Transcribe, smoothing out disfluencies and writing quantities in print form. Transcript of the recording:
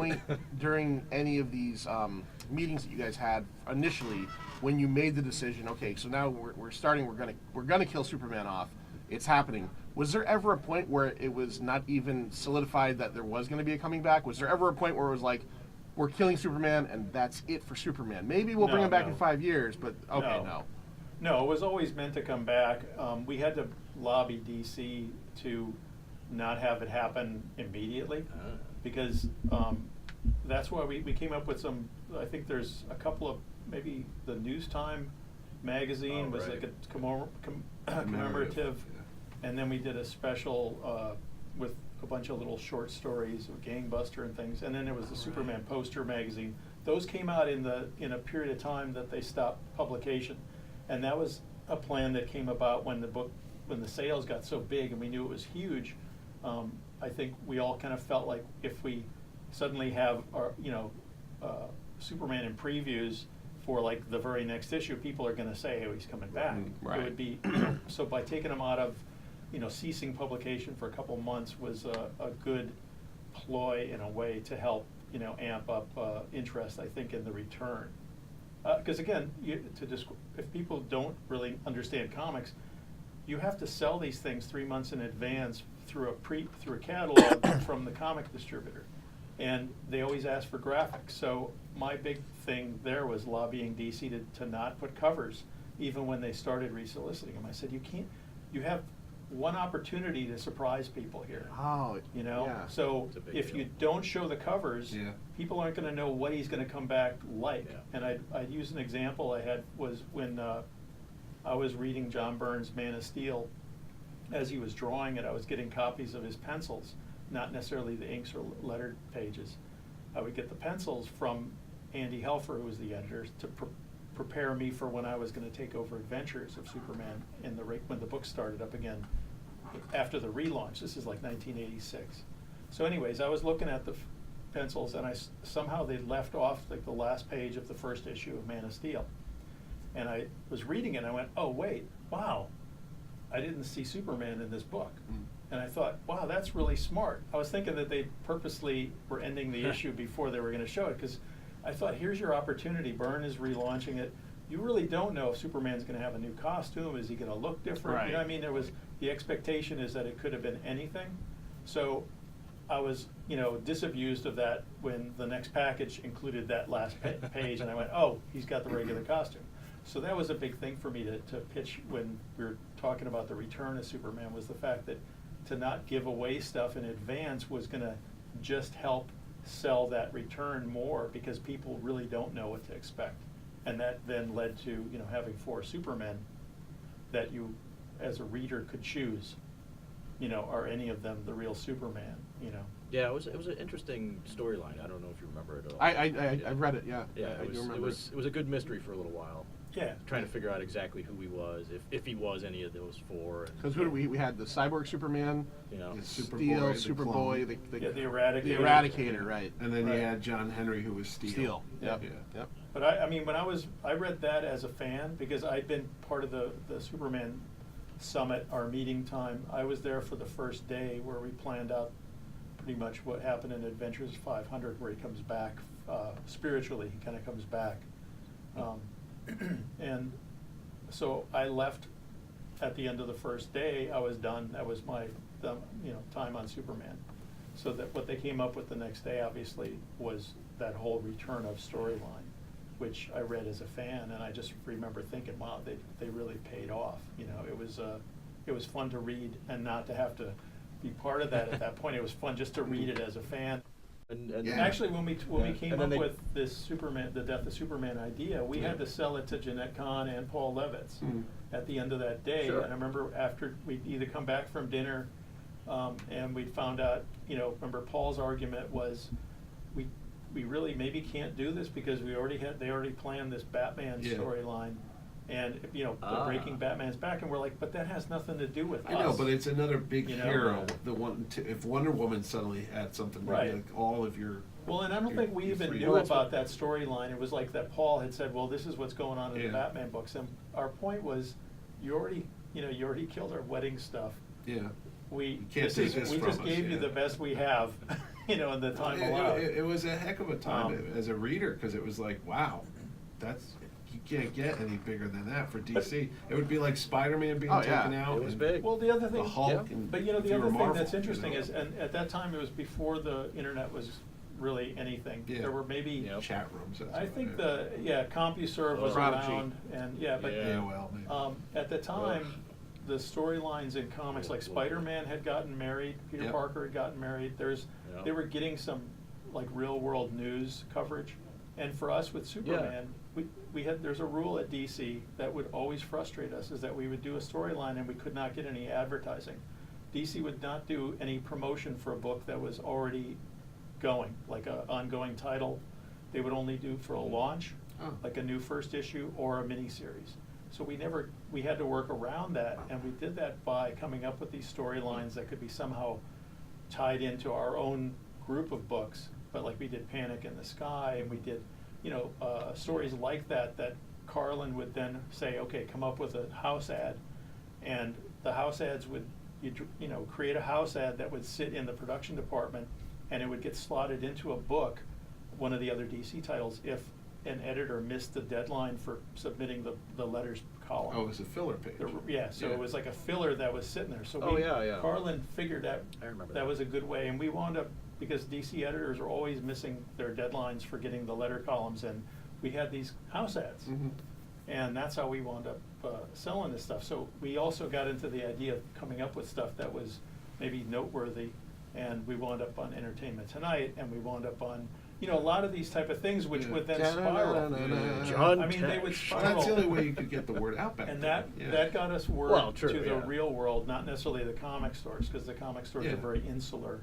point during any of these meetings that you guys had initially when you made the decision? Okay, so now we're starting. We're gonna kill Superman off. It's happening. Was there ever a point where it was not even solidified that there was going to be a coming back? Was there ever a point where it was like, we're killing Superman and that's it for Superman? Maybe we'll bring him back in 5 years, but okay, no. No, it was always meant to come back. We had to lobby DC to not have it happen immediately, because that's why we came up with some, I think there's a couple of, maybe the News Time magazine was like a commemorative, and then we did a special with a bunch of little short stories of Gangbuster and things, and then there was the Superman poster magazine. Those came out in a period of time that they stopped publication, and that was a plan that came about when the sales got so big and we knew it was huge. I think we all kind of felt like if we suddenly have our Superman in previews for like the very next issue, people are going to say, "Oh, he's coming back." Right. It would be so by taking them out of ceasing publication for a couple months was a good ploy in a way to help amp up interest, I think, in the return. Because again, if people don't really understand comics, you have to sell these things 3 months in advance through a catalog from the comic distributor, and they always ask for graphics. So my big thing there was lobbying DC to not put covers, even when they started resoliciting them. I said, you have one opportunity to surprise people here. Oh, yeah. So if you don't show the covers, people aren't going to know what he's going to come back like. Yeah. And I'd use an example I had was when I was reading John Byrne's Man of Steel. As he was drawing it, I was getting copies of his pencils, not necessarily the inks or lettered pages. I would get the pencils from Andy Helfer, who was the editor, to prepare me for when I was going to take over Adventures of Superman when the book started up again after the relaunch. This is like 1986. So anyways, I was looking at the pencils, and somehow they left off like the last page of the first issue of Man of Steel. And I was reading it, and I went, oh, wait, wow, I didn't see Superman in this book. And I thought, wow, that's really smart. I was thinking that they purposely were ending the issue before they were going to show it, because I thought, here's your opportunity. Byrne is relaunching it. You really don't know if Superman's going to have a new costume. Is he going to look different? Right. You know what I mean? The expectation is that it could have been anything. So I was, disabused of that when the next package included that last page, and I went, oh, he's got the regular costume. So that was a big thing for me to pitch when we were talking about the return of Superman, was the fact that to not give away stuff in advance was going to just help sell that return more, because people really don't know what to expect. And that then led to having 4 Supermen that you as a reader could choose, are any of them the real Superman? Yeah, it was an interesting storyline. I don't know if you remember it at all. I read it. Yeah. Yeah, it was a good mystery for a little while. Yeah. Trying to figure out exactly who he was, if he was any of those 4. Because who we had the Cyborg Superman, Steel, Superboy, the Eradicator. The Eradicator, right. And then you had John Henry, who was Steel. Yep. Yeah. Yep. But when I read that as a fan, because I'd been part of the Superman Summit, our meeting time. I was there for the first day where we planned out pretty much what happened in Adventures 500, where he comes back spiritually. He kind of comes back. And so I left at the end of the first day. I was done. That was my time on Superman. So that what they came up with the next day, obviously, was that whole return of storyline, which I read as a fan, and I just remember thinking, wow, they really paid off. It was fun to read and not to have to be part of that at that point. It was fun just to read it as a fan. And actually, when we came up with this Superman, the Death of Superman idea, we had to sell it to Jeanette Kahn and Paul Levitz at the end of that day. Sure. And I remember after we'd either come back from dinner, and we'd found out, remember Paul's argument was, we really maybe can't do this because they already planned this Batman storyline. And breaking Batman's back, and we're like, but that has nothing to do with us. I know, but it's another big hero. If Wonder Woman suddenly had something, right, like all of your. Well, and I don't think we even knew about that storyline. It was like that Paul had said, well, this is what's going on in the Batman books, and our point was, you already killed our wedding stuff. Yeah. We just gave you the best we have. you know, in the time It- allowed. It was a heck of a time Um, as a reader, because it was like, wow, you can't get any bigger than that for DC. It would be like Spider-Man being Oh, yeah. taken out. It was and big. Well, the other thing, The Hulk. Yeah. And but you know, if the you other were thing Marvel, that's interesting you know, is, and at that time, it was before the internet was really anything. Yeah. There were maybe, Yep. chat rooms. That's I what think it CompuServe was Prodigy. around, and but is. Yeah. AOL. Maybe. at the time, the storylines in comics, like Spider-Man had gotten married, Peter Yep. Parker had gotten married. Yeah. They were getting some like real world news coverage, and for us with Superman, there's a rule at DC that would always frustrate us, is that we would do a storyline and we could not get any advertising. DC would not do any promotion for a book that was already going, like a ongoing title. They would only do for a launch, Oh. like a new first issue or a miniseries. So we had to work around that, and we did that by coming up with these storylines that could be somehow tied into our own group of books. But like we did Panic in the Sky, and we did, you know, stories like that Carlin would then say, okay, come up with a house ad, and the house ads would, you know, create a house ad that would sit in the production department, and it would get slotted into a book, one of the other DC titles, if an editor missed the deadline for submitting the letters column. Oh, it was a filler page. Yeah, so it was like a filler that was sitting there. So Oh, yeah. Carlin figured out I remember that that. was a good way, and we wound up, because DC editors are always missing their deadlines for getting the letter columns, and we had these house ads. Mhm. And that's how we wound up selling this stuff. So we also got into the idea of coming up with stuff that was maybe noteworthy, and we wound up on Entertainment Tonight, and we wound up on, you know, a lot of these type of things, which Yeah. would then spiral. John I mean, they would Tesh. Well, spiral. that's the only way you could get the word out back And then. that got us word Well, true, to the yeah. real world, not necessarily the comic stores, because the comic stores Yeah. are very insular.